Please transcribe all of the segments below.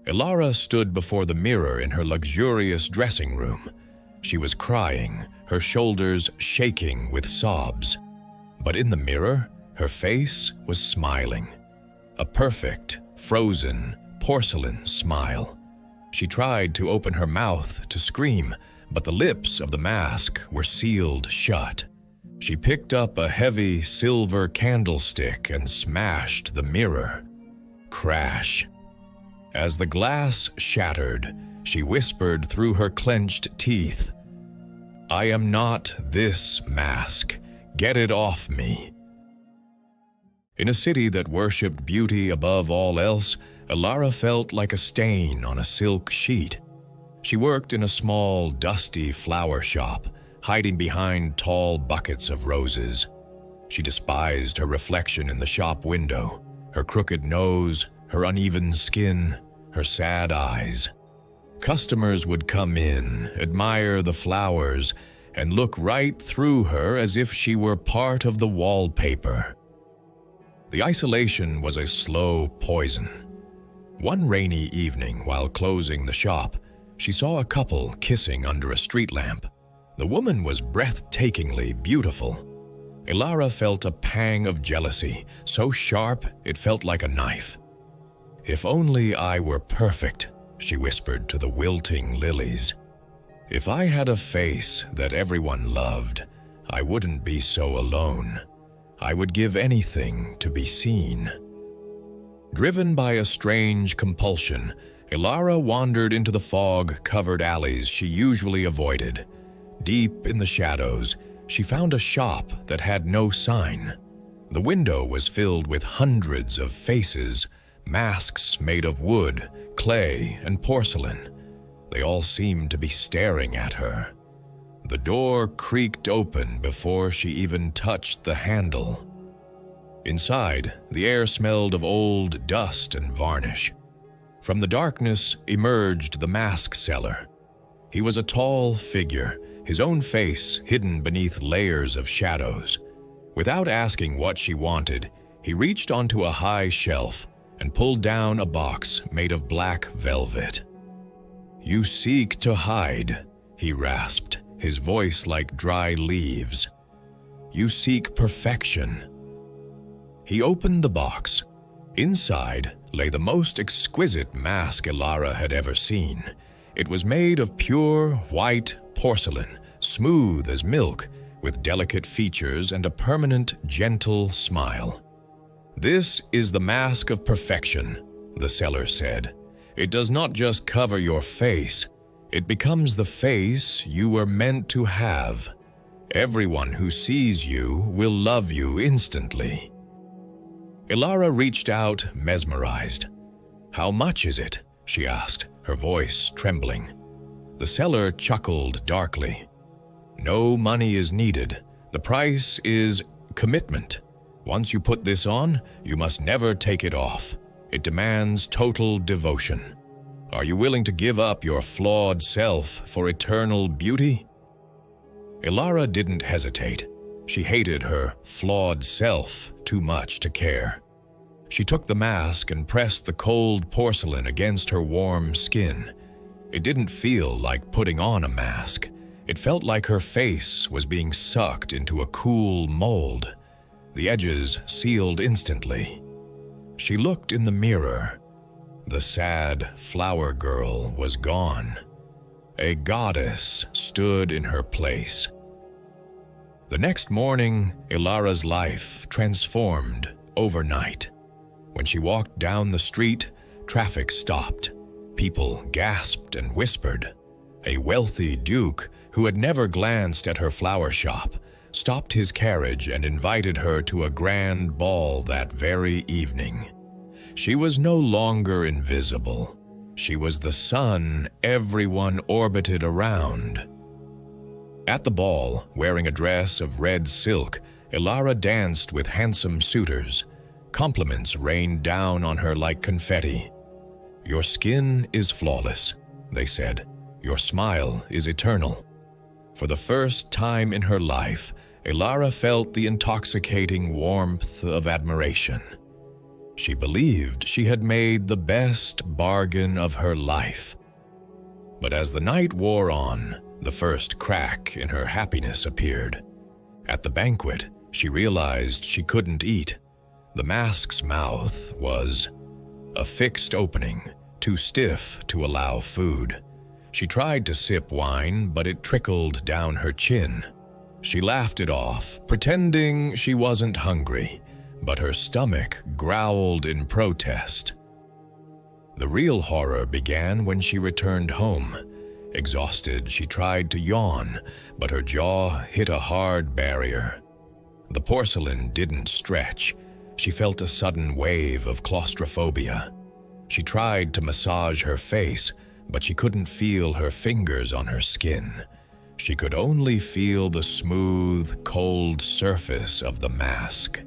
Elara stood before the mirror in her luxurious dressing room. She was crying, her shoulders shaking with sobs. But in the mirror, her face was smiling. A perfect, frozen, porcelain smile. She tried to open her mouth to scream, but the lips of the mask were sealed shut. She picked up a heavy silver candlestick and smashed the mirror. Crash. As the glass shattered, she whispered through her clenched teeth, "I am not this mask. Get it off me." In a city that worshipped beauty above all else, Elara felt like a stain on a silk sheet. She worked in a small, dusty flower shop, hiding behind tall buckets of roses. She despised her reflection in the shop window, her crooked nose, her uneven skin, her sad eyes. Customers would come in, admire the flowers, and look right through her as if she were part of the wallpaper. The isolation was a slow poison. One rainy evening, while closing the shop, she saw a couple kissing under a street lamp. The woman was breathtakingly beautiful. Elara felt a pang of jealousy, so sharp it felt like a knife. "If only I were perfect," she whispered to the wilting lilies. "If I had a face that everyone loved, I wouldn't be so alone. I would give anything to be seen." Driven by a strange compulsion, Elara wandered into the fog-covered alleys she usually avoided. Deep in the shadows, she found a shop that had no sign. The window was filled with hundreds of faces, masks made of wood, clay, and porcelain. They all seemed to be staring at her. The door creaked open before she even touched the handle. Inside, the air smelled of old dust and varnish. From the darkness emerged the mask seller. He was a tall figure, his own face hidden beneath layers of shadows. Without asking what she wanted, he reached onto a high shelf and pulled down a box made of black velvet. "You seek to hide," he rasped, his voice like dry leaves. "You seek perfection." He opened the box. Inside lay the most exquisite mask Elara had ever seen. It was made of pure white porcelain, smooth as milk, with delicate features and a permanent, gentle smile. "This is the mask of perfection," the seller said. "It does not just cover your face, it becomes the face you were meant to have. Everyone who sees you will love you instantly." Elara reached out, mesmerized. "How much is it?" she asked, her voice trembling. The seller chuckled darkly. "No money is needed. The price is commitment. Once you put this on, you must never take it off. It demands total devotion. Are you willing to give up your flawed self for eternal beauty?" Elara didn't hesitate. She hated her flawed self too much to care. She took the mask and pressed the cold porcelain against her warm skin. It didn't feel like putting on a mask. It felt like her face was being sucked into a cool mold. The edges sealed instantly. She looked in the mirror. The sad flower girl was gone. A goddess stood in her place. The next morning, Elara's life transformed overnight. When she walked down the street, traffic stopped. People gasped and whispered. A wealthy duke, who had never glanced at her flower shop, stopped his carriage and invited her to a grand ball that very evening. She was no longer invisible. She was the sun everyone orbited around. At the ball, wearing a dress of red silk, Elara danced with handsome suitors. Compliments rained down on her like confetti. "Your skin is flawless," they said. "Your smile is eternal." For the first time in her life, Elara felt the intoxicating warmth of admiration. She believed she had made the best bargain of her life. But as the night wore on, the first crack in her happiness appeared. At the banquet, she realized she couldn't eat. The mask's mouth was a fixed opening, too stiff to allow food. She tried to sip wine, but it trickled down her chin. She laughed it off, pretending she wasn't hungry, but her stomach growled in protest. The real horror began when she returned home. Exhausted, she tried to yawn, but her jaw hit a hard barrier. The porcelain didn't stretch. She felt a sudden wave of claustrophobia. She tried to massage her face, but she couldn't feel her fingers on her skin. She could only feel the smooth, cold surface of the mask.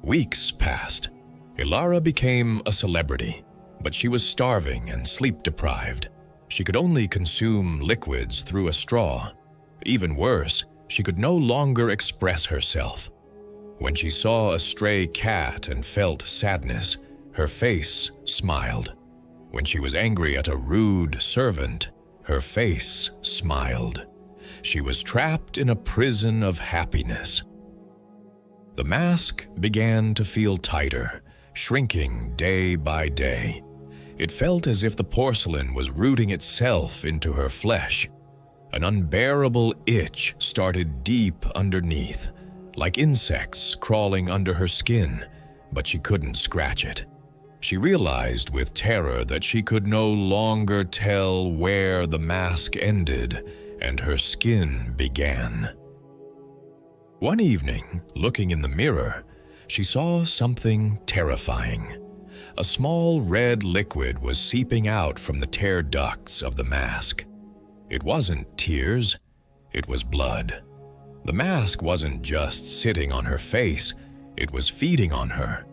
Weeks passed. Elara became a celebrity, but she was starving and sleep-deprived. She could only consume liquids through a straw. Even worse, she could no longer express herself. When she saw a stray cat and felt sadness, her face smiled. When she was angry at a rude servant, her face smiled. She was trapped in a prison of happiness. The mask began to feel tighter, shrinking day by day. It felt as if the porcelain was rooting itself into her flesh. An unbearable itch started deep underneath, like insects crawling under her skin, but she couldn't scratch it. She realized with terror that she could no longer tell where the mask ended and her skin began. One evening, looking in the mirror, she saw something terrifying. A small red liquid was seeping out from the tear ducts of the mask. It wasn't tears, it was blood. The mask wasn't just sitting on her face, it was feeding on her.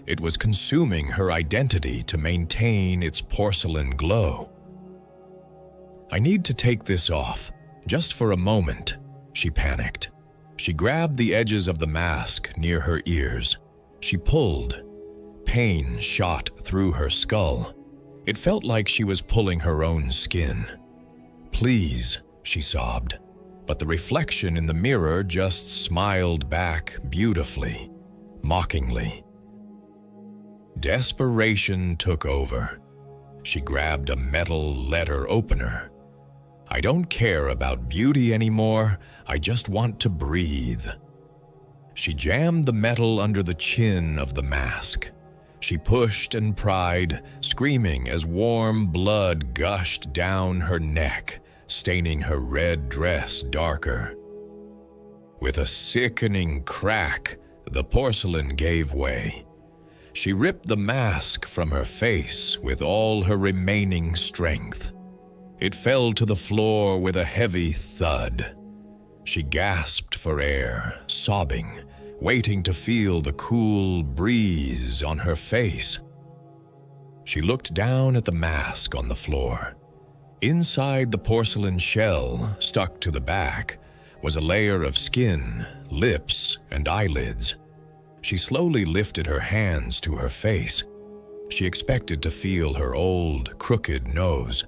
It was consuming her identity to maintain its porcelain glow. "I need to take this off, just for a moment," she panicked. She grabbed the edges of the mask near her ears. She pulled. Pain shot through her skull. It felt like she was pulling her own skin. "Please," she sobbed, but the reflection in the mirror just smiled back beautifully, mockingly. Desperation took over. She grabbed a metal letter opener. "I don't care about beauty anymore, I just want to breathe." She jammed the metal under the chin of the mask. She pushed and pried, screaming as warm blood gushed down her neck, staining her red dress darker. With a sickening crack, the porcelain gave way. She ripped the mask from her face with all her remaining strength. It fell to the floor with a heavy thud. She gasped for air, sobbing, waiting to feel the cool breeze on her face. She looked down at the mask on the floor. Inside the porcelain shell, stuck to the back, was a layer of skin, lips, and eyelids. She slowly lifted her hands to her face. She expected to feel her old, crooked nose,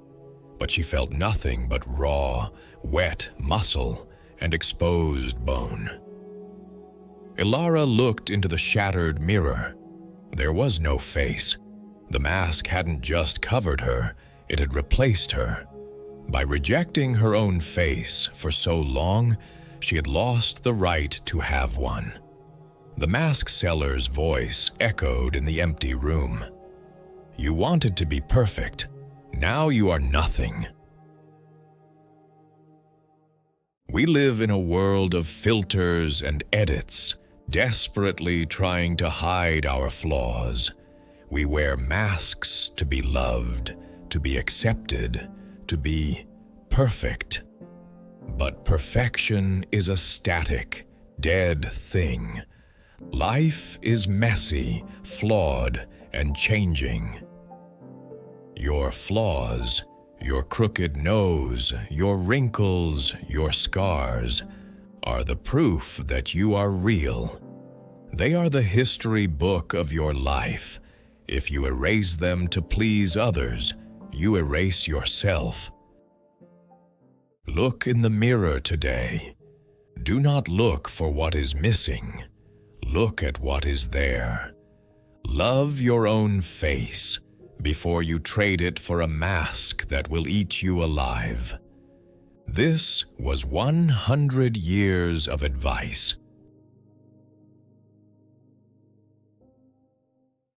but she felt nothing but raw, wet muscle and exposed bone. Elara looked into the shattered mirror. There was no face. The mask hadn't just covered her, it had replaced her. By rejecting her own face for so long, she had lost the right to have one. The mask seller's voice echoed in the empty room. "You wanted to be perfect. Now you are nothing." We live in a world of filters and edits, desperately trying to hide our flaws. We wear masks to be loved, to be accepted, to be perfect. But perfection is a static, dead thing. Life is messy, flawed, and changing. Your flaws, your crooked nose, your wrinkles, your scars, are the proof that you are real. They are the history book of your life. If you erase them to please others, you erase yourself. Look in the mirror today. Do not look for what is missing. Look at what is there. Love your own face before you trade it for a mask that will eat you alive. This was 100 years of advice.